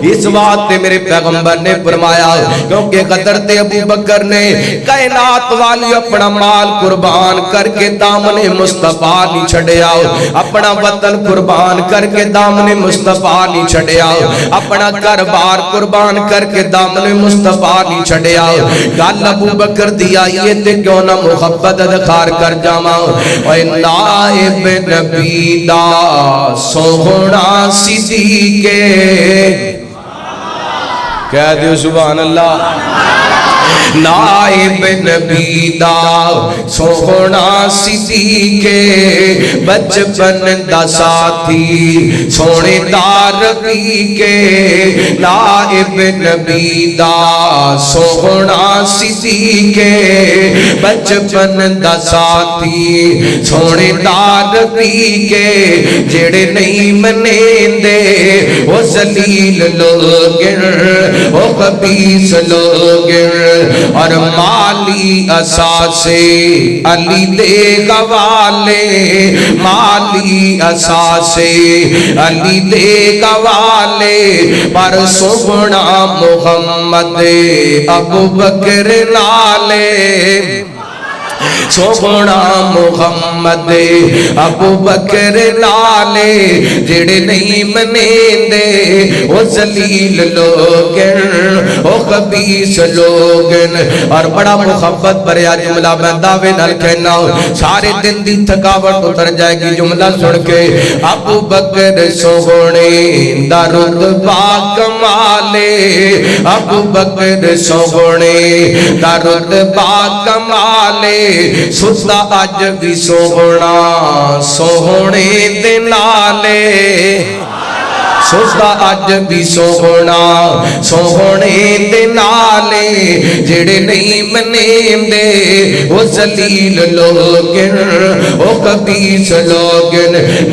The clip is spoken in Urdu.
اس بات تے میرے پیغمبر نے فرمایا کیونکہ حضرت ابو بکر نے کائنات والی اپنا مال قربان کر کے دامن مصطفیٰ نہیں چھڑیا، اپنا وطن قربان کر کے دامن مصطفیٰ نہیں چھڑیا، اپنا گھر بار قربان کر کے دامن مصطفیٰ نہیں چھڑیا۔ گل ابو بکر دی آئیے تے کیوں نہ محبت ادخار کر جاواں، اے نائب نبی دا سوہنا صدیقے، کہہ دیو سبحان اللہ۔ نائب نبی دا سوہنا صدیقے، بچپن دا ساتھی سونے دا رفیقے، نائب نبی دا سوہنا صدیقے، بچپن دا ساتھی سونے دا رفیقے، جڑے نہیں منیندے وہ ذلیل لوگن وہ خبیث لوگن، اور مالی اساسے علی دے گوالے، مالی اساسے علی دے گوالے، پر سوہنا محمد ابو بکر نالے، سوہنا محمد ابو بکر نالے، جڑے نہیں منیندے وہ ذلیل لوگن وہ خبیث لوگن۔ اور بڑا محبت بھریا جملہ میں دعوے نال کہنا ہوں، سارے دن دی تھکاوٹ اتر جائے گی جملہ سن کے۔ ابو بکر سوہنے دا رتبہ کمالے، ابو بکر سوہنے دا رتبہ کمالے، ستا اج بھی سوہنا سوہنے دے نالے، ستا اج بھی سوہنا سوہنے دے نالے، جڑے نہیں منیندے وہ ذلیل لوگن وہ خبیث لوگن۔